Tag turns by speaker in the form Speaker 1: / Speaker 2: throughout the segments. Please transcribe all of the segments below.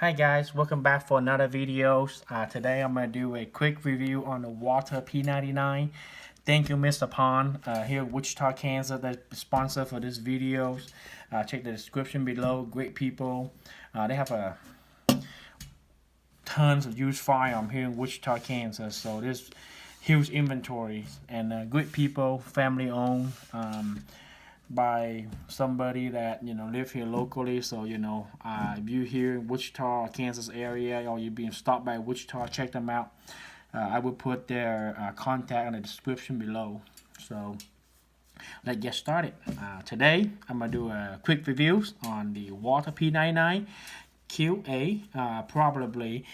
Speaker 1: Hi guys, welcome back for another video. Today I'm going to do a quick review on the Walther P99. Thank you Mr. Pond here in Wichita, Kansas, the sponsor for this video. Check the description below. Great people. They have tons of used firearm here in Wichita, Kansas. So there's huge inventory and great people, family owned. By somebody that live here locally. So if you here in Wichita, Kansas area, or you're being stopped by Wichita, check them out. I will put their contact in the description below. So let's get started. Today I'm gonna do a quick reviews on the Walther P99 QA. Probably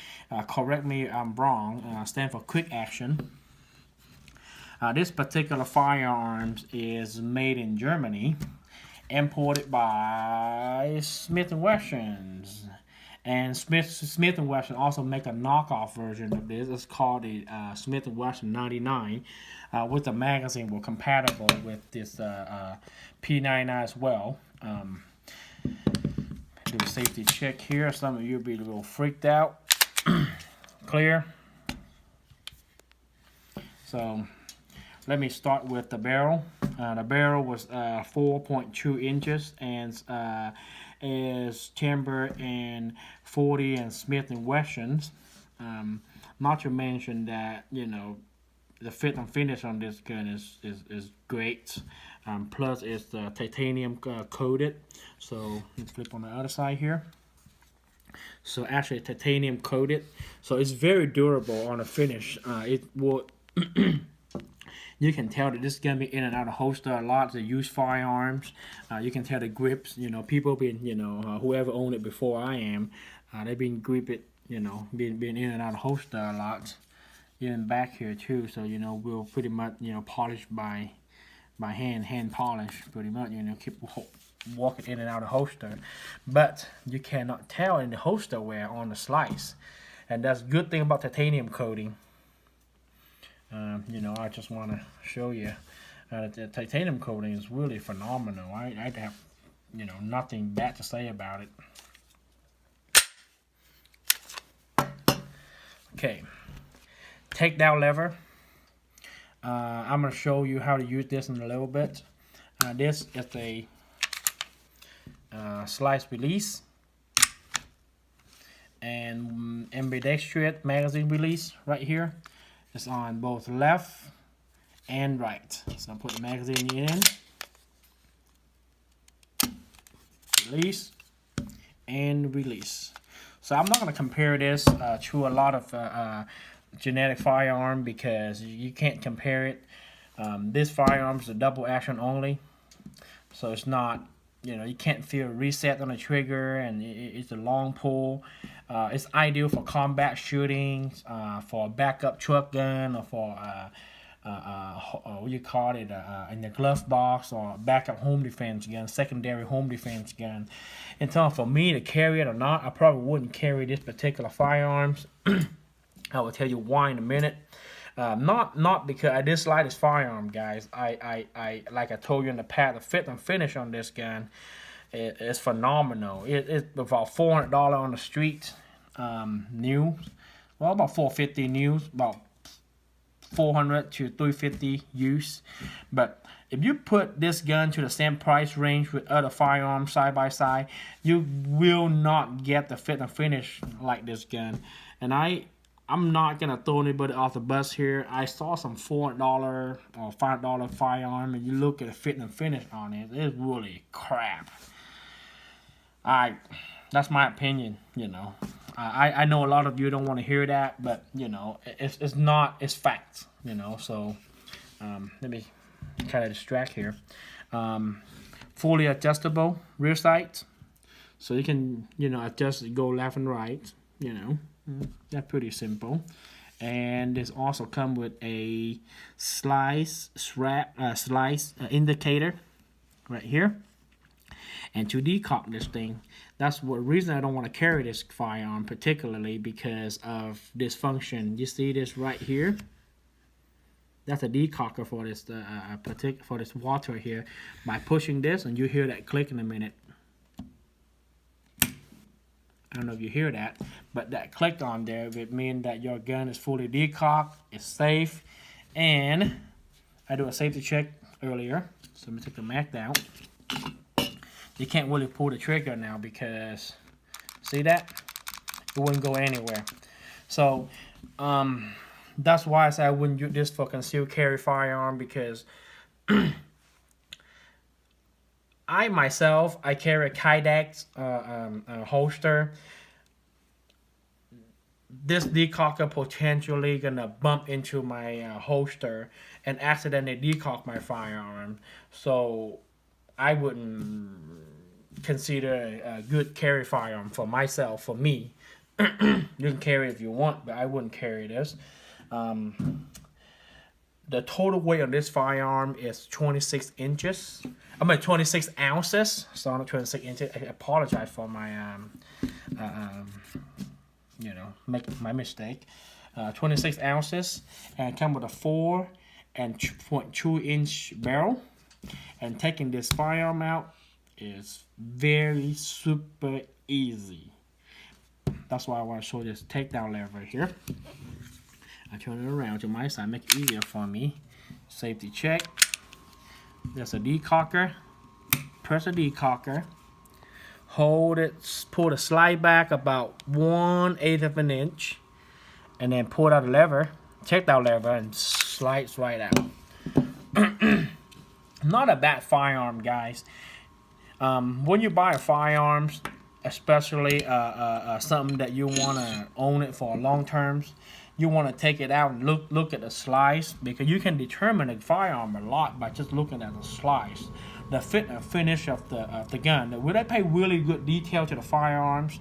Speaker 1: correct me if I'm wrong. Stand for quick action. This particular firearms is made in Germany, imported by Smith & Wessons. And Smith & Wesson also make a knockoff version of this. It's called the Smith & Wesson 99, with the magazine were compatible with this P99 as well. Do a safety check here. Some of you will be a little freaked out. Clear. So let me start with the barrel. The barrel was 4.2 inches and is chambered in 40 and Smith & Wessons. Not to mention that the fit and finish on this gun is great. Plus it's titanium coated. So let's flip on the other side here. So actually titanium coated. So it's very durable on the finish. It would You can tell that this is gonna be in and out of holster a lot. The used firearms, you can tell the grips. People been, whoever owned it before I am, they've been grip it, been in and out of holster a lot. Even back here too. So we'll pretty much polish by hand polish pretty much. Keep walking in and out of holster, but you cannot tell in the holster wear on the slice, and that's a good thing about titanium coating. I just want to show you that the titanium coating is really phenomenal. I have, nothing bad to say about it. Okay, take down lever. I'm going to show you how to use this in a little bit. This is a slice release and ambidextrous magazine release right here. It's on both left and right. So I'll put the magazine in, release, and release. So I'm not going to compare this to a lot of genetic firearm because you can't compare it. This firearm is a double action only, so it's not, you can't feel a reset on the trigger, and it's a long pull. It's ideal for combat shooting, for a backup truck gun, or for what you call it, in the glove box, or backup home defense gun, secondary home defense gun. In terms for me to carry it or not, I probably wouldn't carry this particular firearms. I will tell you why in a minute. Not because I dislike this firearm, guys. I like I told you in the past, the fit and finish on this gun is phenomenal. It's about $400 on the street, new. Well, about $450 new, about $400 to $350 used. But if you put this gun to the same price range with other firearms side by side, you will not get the fit and finish like this gun. And I'm not gonna throw anybody off the bus here. I saw some $400 or $5 firearm, and you look at the fit and finish on it, it's really crap. That's my opinion. I know a lot of you don't want to hear that, but it's facts. So let me kind of distract here. Fully adjustable rear sight, so you can adjust it, go left and right. That's pretty simple. And this also come with a slice indicator right here. And to decock this thing, that's the reason I don't want to carry this firearm particularly, because of this function. You see this right here? That's a decocker for this for this Walther here. By pushing this, and you hear that click in a minute. I don't know if you hear that, but that click on there would mean that your gun is fully decocked, it's safe, and I do a safety check earlier. So let me take the mag down. You can't really pull the trigger now because, see that? It wouldn't go anywhere. So that's why I say I wouldn't use this for concealed carry firearm, because I myself, I carry a Kydex holster. This decocker potentially gonna bump into my holster and accidentally decock my firearm. So I wouldn't consider a good carry firearm for myself, for me. You can carry it if you want, but I wouldn't carry this. The total weight of this firearm is 26 inches. I mean 26 ounces. So not 26 inches. I apologize for my make my mistake. 26 ounces, and come with a 4.2 inch barrel. And taking this firearm out is very super easy. That's why I want to show this takedown lever here. I turn it around to my side, make it easier for me. Safety check. There's a decocker. Press the decocker. Hold it, pull the slide back about 1/8 of an inch, and then pull out the lever, takedown lever, and slides right out. Not a bad firearm, guys. When you buy firearms, especially something that you want to own it for long terms, you want to take it out and look at the slice, because you can determine a firearm a lot by just looking at the slice, the fit and finish of the gun. Would I pay really good detail to the firearms?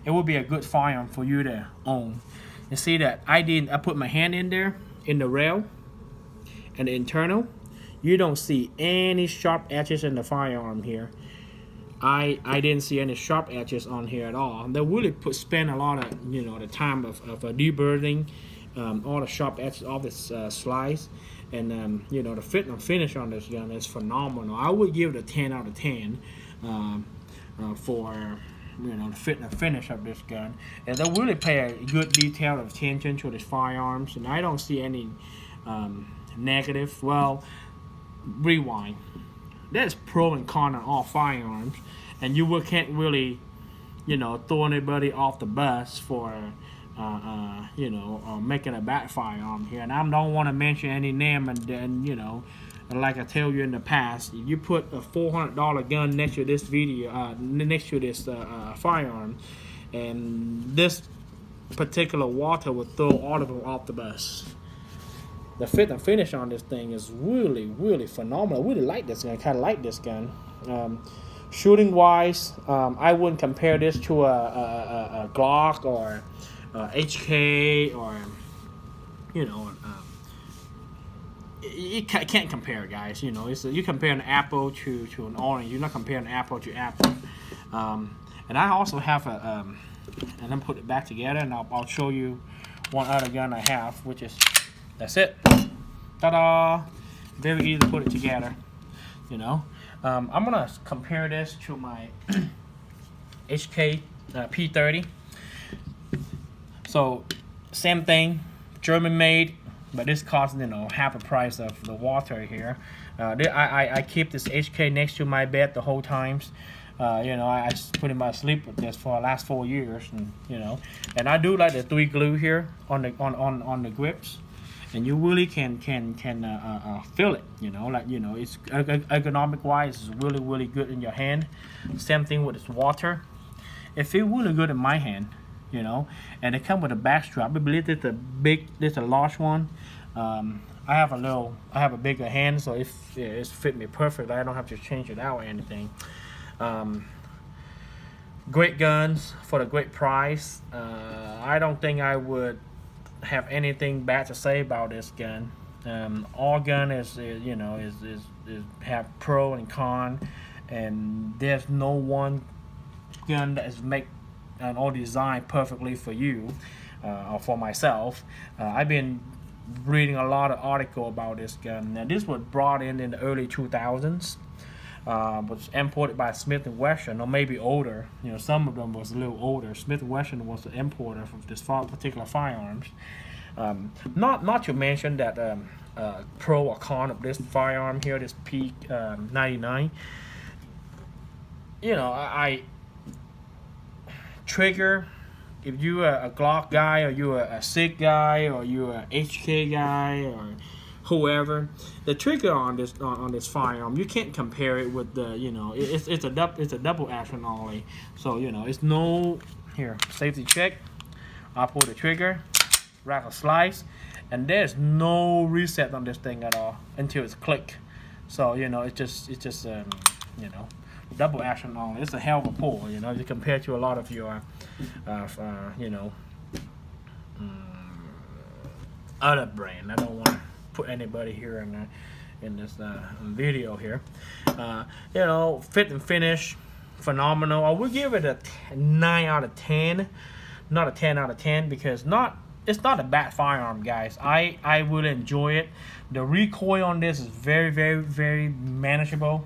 Speaker 1: It would be a good firearm for you to own. You see that I put my hand in there in the rail and the internal. You don't see any sharp edges in the firearm here. I didn't see any sharp edges on here at all. They really spend a lot of the time of deburring all the sharp edges of this slice, and the fit and finish on this gun is phenomenal. I would give it a 10 out of 10 for the fit and finish of this gun, and they really pay a good detailed attention to these firearms, and I don't see any negative. Well, rewind. There's pro and con on all firearms, and you can't really, throw anybody off the bus for, making a bad firearm here. And I don't want to mention any name, and then, like I tell you in the past, if you put a $400 gun next to this firearm, and this particular Walther would throw all of them off the bus. The fit and finish on this thing is really, really phenomenal. I really like this gun. I kind of like this gun. Shooting wise, I wouldn't compare this to a Glock or HK or you can't compare, guys. You compare an apple to an orange. You're not comparing apple to apple. And I also have and then put it back together, and I'll show you one other gun I have, which is. That's it. Ta-da! Very easy to put it together. I'm gonna compare this to my HK P30. So same thing, German made, but this costs half the price of the Walther here. I keep this HK next to my bed the whole times. I pretty much sleep with this for the last 4 years, and and I do like the 3 glue here on the grips. And you really can feel it, it's ergonomic wise, it's really, really good in your hand. Same thing with this Walther. It feels really good in my hand, and it comes with a back strap. I believe it's a large one. I have a bigger hand, so it's fit me perfect. I don't have to change it out or anything. Great guns for the great price. I don't think I would have anything bad to say about this gun. All gun is have pro and con, and there's no one gun that is make or designed perfectly for you or for myself. I've been reading a lot of articles about this gun. Now, this was brought in the early 2000s. was imported by Smith and Wesson, or maybe older. You know, some of them was a little older. Smith and Wesson was the importer of this particular firearms. Not to mention that pro or con of this firearm here, this P99. You know, I trigger. If you are a Glock guy, or you are a SIG guy, or you are a HK guy, or whoever, the trigger on this firearm, you can't compare it with the, you know, it's a double action only. So, you know, it's no, here, safety check. I pull the trigger, rack a slice, and there's no reset on this thing at all until it's click. So, you know, it's just you know, double action only. It's a hell of a pull, you know, compared to a lot of your you know, other brand. I don't want to put anybody here in this video here. You know, fit and finish, phenomenal. I would give it a 9 out of 10, not a 10 out of 10, because it's not a bad firearm, guys. I will enjoy it. The recoil on this is very, very, very manageable.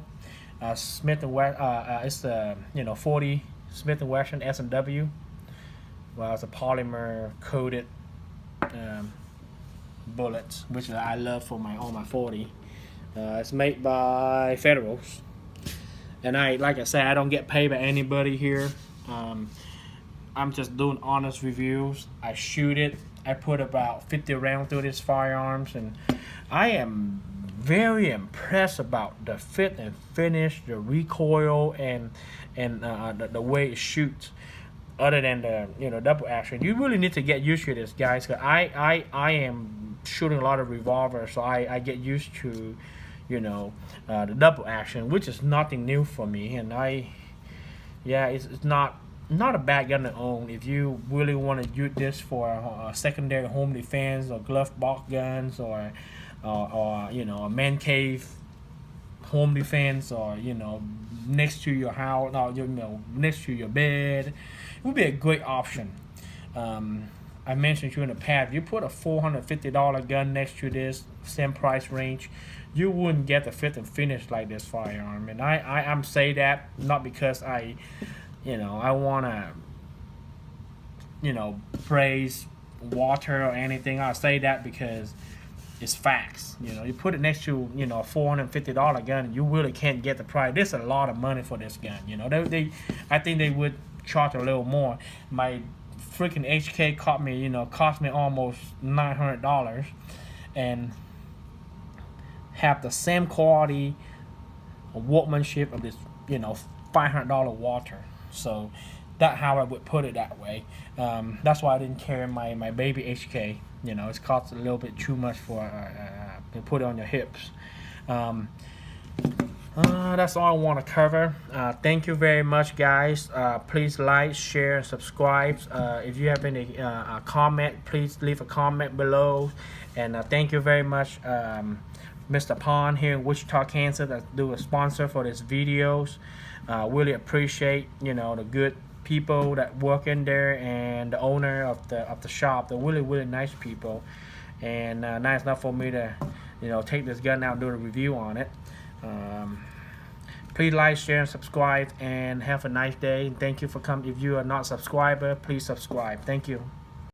Speaker 1: Smith and Wesson, it's the, you know, 40 Smith and Wesson S&W. Well, it's a polymer coated bullets, which I love for on my 40. It's made by Federals, and like I said, I don't get paid by anybody here. I'm just doing honest reviews. I shoot it. I put about 50 rounds through these firearms, and I am very impressed about the fit and finish, the recoil, and the way it shoots. Other than the, you know, double action, you really need to get used to this, guys. Cause I am shooting a lot of revolvers, so I get used to, you know, the double action, which is nothing new for me. And it's not a bad gun to own if you really want to use this for secondary home defense, or glove box guns, or you know, a man cave home defense, or, you know, next to your house, or, you know, next to your bed. It would be a great option. I mentioned to you in the past, if you put a $450 gun next to this, same price range, you wouldn't get the fit and finish like this firearm. And I'm say that not because I want to, you know, praise Walther or anything. I say that because it's facts. You know, you put it next to, you know, a $450 gun, and you really can't get the price. This is a lot of money for this gun. You know, I think they would charge a little more. My freaking HK cost me almost $900, and have the same quality of workmanship of this, you know, $500 Walther. So that's how I would put it that way. That's why I didn't carry my baby HK. You know, it's cost a little bit too much for to put it on your hips. That's all I want to cover. Thank you very much, guys. Please like, share, and subscribe. If you have any comment, please leave a comment below. And thank you very much, Mr. Pond here in Wichita, Kansas, that do a sponsor for this videos. Really appreciate, you know, the good people that work in there, and the owner of the shop. They're really, really nice people, and nice enough for me to, you know, take this gun out and do a review on it. Please like, share, and subscribe, and have a nice day. Thank you for coming. If you are not a subscriber, please subscribe. Thank you.